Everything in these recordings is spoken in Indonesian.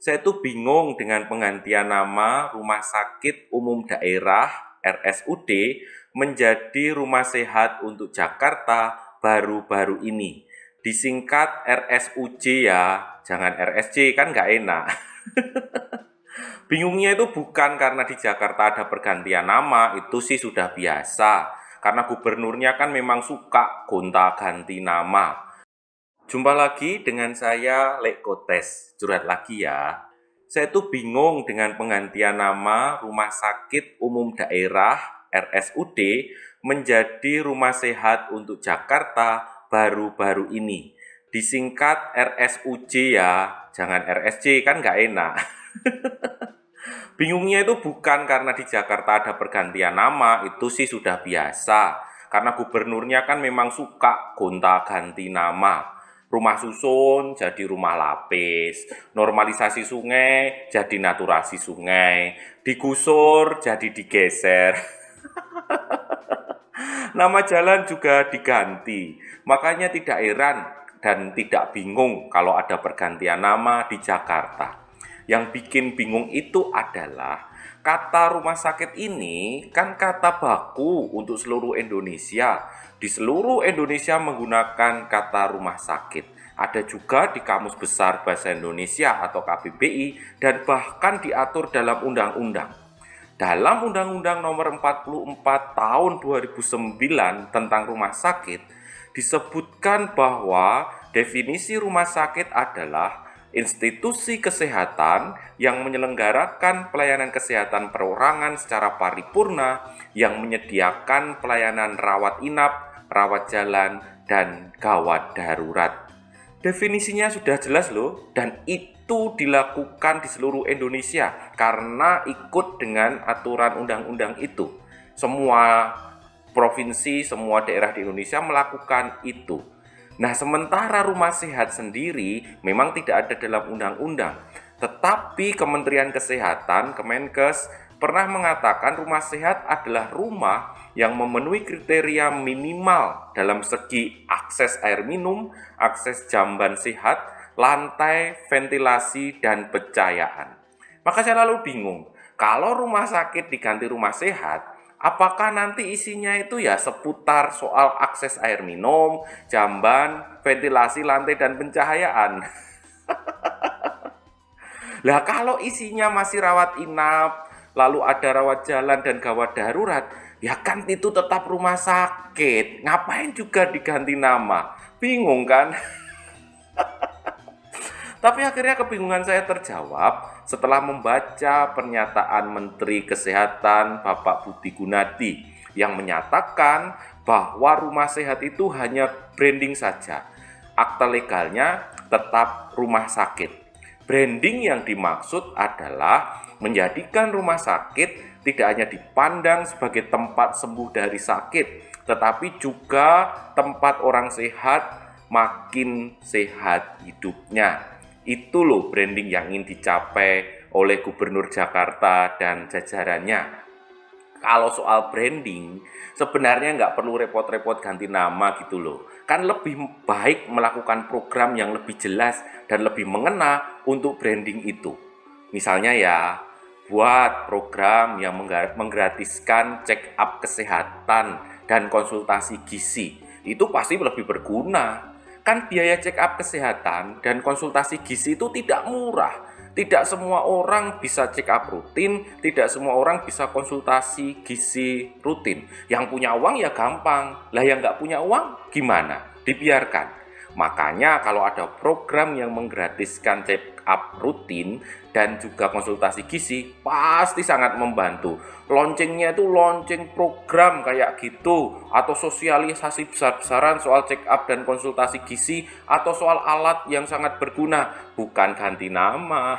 Saya tuh bingung dengan penggantian nama Rumah Sakit Umum Daerah (RSUD) menjadi Rumah Sehat untuk Jakarta baru-baru ini. Disingkat RSUJ ya, jangan RSJ kan nggak enak. Bingungnya itu bukan karena di Jakarta ada pergantian nama, itu sih sudah biasa. Karena gubernurnya kan memang suka gonta-ganti nama. Jumpa lagi dengan saya, Lek Kotes. Curhat lagi ya. Saya tuh bingung dengan penggantian nama Rumah Sakit Umum Daerah (RSUD) menjadi Rumah Sehat untuk Jakarta baru-baru ini. Disingkat RSUJ ya, jangan RSJ kan nggak enak. Bingungnya itu bukan karena di Jakarta ada pergantian nama, itu sih sudah biasa. Karena gubernurnya kan memang suka gonta-ganti nama. Rumah susun jadi rumah lapis, normalisasi sungai jadi naturasi sungai, digusur jadi digeser. Nama jalan juga diganti. Makanya tidak heran dan tidak bingung kalau ada pergantian nama di Jakarta. Yang bikin bingung itu adalah kata rumah sakit ini kan kata baku untuk seluruh Indonesia. Di seluruh Indonesia menggunakan kata rumah sakit. Ada juga di Kamus Besar Bahasa Indonesia atau KBBI dan bahkan diatur dalam undang-undang. Dalam Undang-Undang Nomor 44 Tahun 2009 tentang rumah sakit disebutkan bahwa definisi rumah sakit adalah institusi kesehatan yang menyelenggarakan pelayanan kesehatan perorangan secara paripurna yang menyediakan pelayanan rawat inap, rawat jalan, dan gawat darurat. Definisinya sudah jelas loh, dan itu dilakukan di seluruh Indonesia karena ikut dengan aturan undang-undang itu. Semua provinsi, semua daerah di Indonesia melakukan itu. Nah, sementara rumah sehat sendiri memang tidak ada dalam undang-undang. Tetapi Kementerian Kesehatan, Kemenkes, pernah mengatakan rumah sehat adalah rumah yang memenuhi kriteria minimal dalam segi akses air minum, akses jamban sehat, lantai, ventilasi, dan pencahayaan. Maka saya lalu bingung, kalau rumah sakit diganti rumah sehat, apakah nanti isinya itu ya seputar soal akses air minum, jamban, ventilasi, lantai, dan pencahayaan? Lah kalau isinya masih rawat inap, lalu ada rawat jalan dan gawat darurat, ya kan itu tetap rumah sakit. Ngapain juga diganti nama? Bingung kan? Tapi akhirnya kebingungan saya terjawab setelah membaca pernyataan Menteri Kesehatan Bapak Budi Gunadi yang menyatakan bahwa rumah sehat itu hanya branding saja. Akta legalnya tetap rumah sakit. Branding yang dimaksud adalah menjadikan rumah sakit tidak hanya dipandang sebagai tempat sembuh dari sakit, tetapi juga tempat orang sehat makin sehat hidupnya. Itu loh branding yang ingin dicapai oleh Gubernur Jakarta dan jajarannya. Kalau soal branding, sebenarnya nggak perlu repot-repot ganti nama gitu loh. Kan lebih baik melakukan program yang lebih jelas dan lebih mengena untuk branding itu. Misalnya ya, buat program yang menggratiskan check up kesehatan dan konsultasi gizi. Itu pasti lebih berguna. Kan biaya check up kesehatan dan konsultasi gizi itu tidak murah. Tidak semua orang bisa check up rutin, tidak semua orang bisa konsultasi gizi rutin. Yang punya uang ya gampang, lah yang nggak punya uang gimana? Dibiarkan. Makanya kalau ada program yang menggratiskan check up rutin dan juga konsultasi gizi, pasti sangat membantu. Launchingnya itu launching program kayak gitu, atau sosialisasi besar-besaran soal check up dan konsultasi gizi, atau soal alat yang sangat berguna, bukan ganti nama.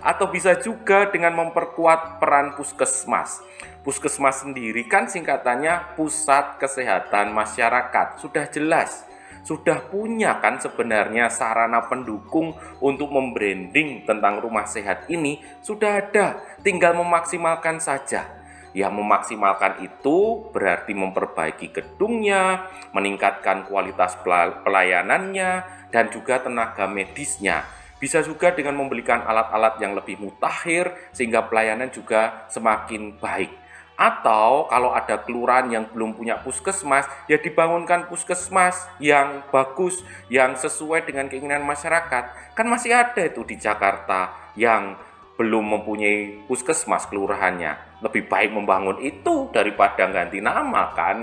Atau bisa juga dengan memperkuat peran puskesmas. Puskesmas sendiri kan singkatannya Pusat Kesehatan Masyarakat. Sudah jelas, sudah punya kan sebenarnya sarana pendukung untuk membranding tentang rumah sehat ini. Sudah ada, tinggal memaksimalkan saja. Ya, memaksimalkan itu berarti memperbaiki gedungnya, meningkatkan kualitas pelayanannya, dan juga tenaga medisnya. Bisa juga dengan membelikan alat-alat yang lebih mutakhir sehingga pelayanan juga semakin baik. Atau kalau ada kelurahan yang belum punya puskesmas, ya dibangunkan puskesmas yang bagus, yang sesuai dengan keinginan masyarakat. Kan masih ada itu di Jakarta yang belum mempunyai puskesmas kelurahannya. Lebih baik membangun itu daripada ganti nama, kan?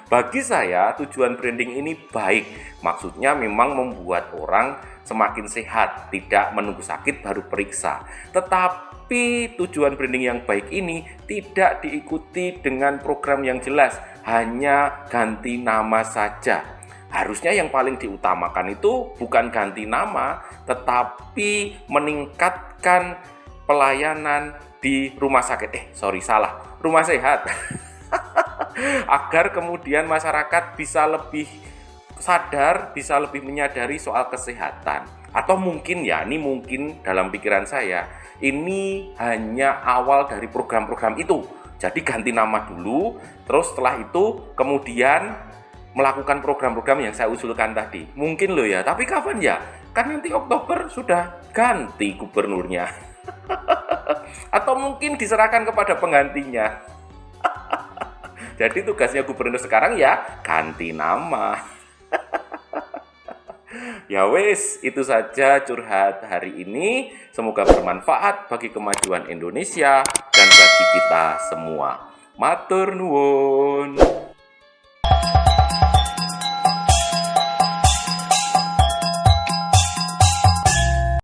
Bagi saya, tujuan branding ini baik. Maksudnya memang membuat orang semakin sehat, tidak menunggu sakit baru periksa. Tetapi tujuan branding yang baik ini tidak diikuti dengan program yang jelas, hanya ganti nama saja. Harusnya yang paling diutamakan itu bukan ganti nama, tetapi meningkatkan pelayanan di rumah sakit. Rumah sehat. Agar kemudian masyarakat bisa lebih sadar, bisa lebih menyadari soal kesehatan. Atau mungkin ini mungkin dalam pikiran saya, ini hanya awal dari program-program itu. Jadi ganti nama dulu, terus setelah itu kemudian melakukan program-program yang saya usulkan tadi. Mungkin loh ya, tapi kapan ya? Kan nanti Oktober sudah ganti gubernurnya. Atau mungkin diserahkan kepada penggantinya. Jadi tugasnya gubernur sekarang ya ganti nama. Ya wes, itu saja curhat hari ini. Semoga bermanfaat bagi kemajuan Indonesia dan bagi kita semua. Matur nuwun.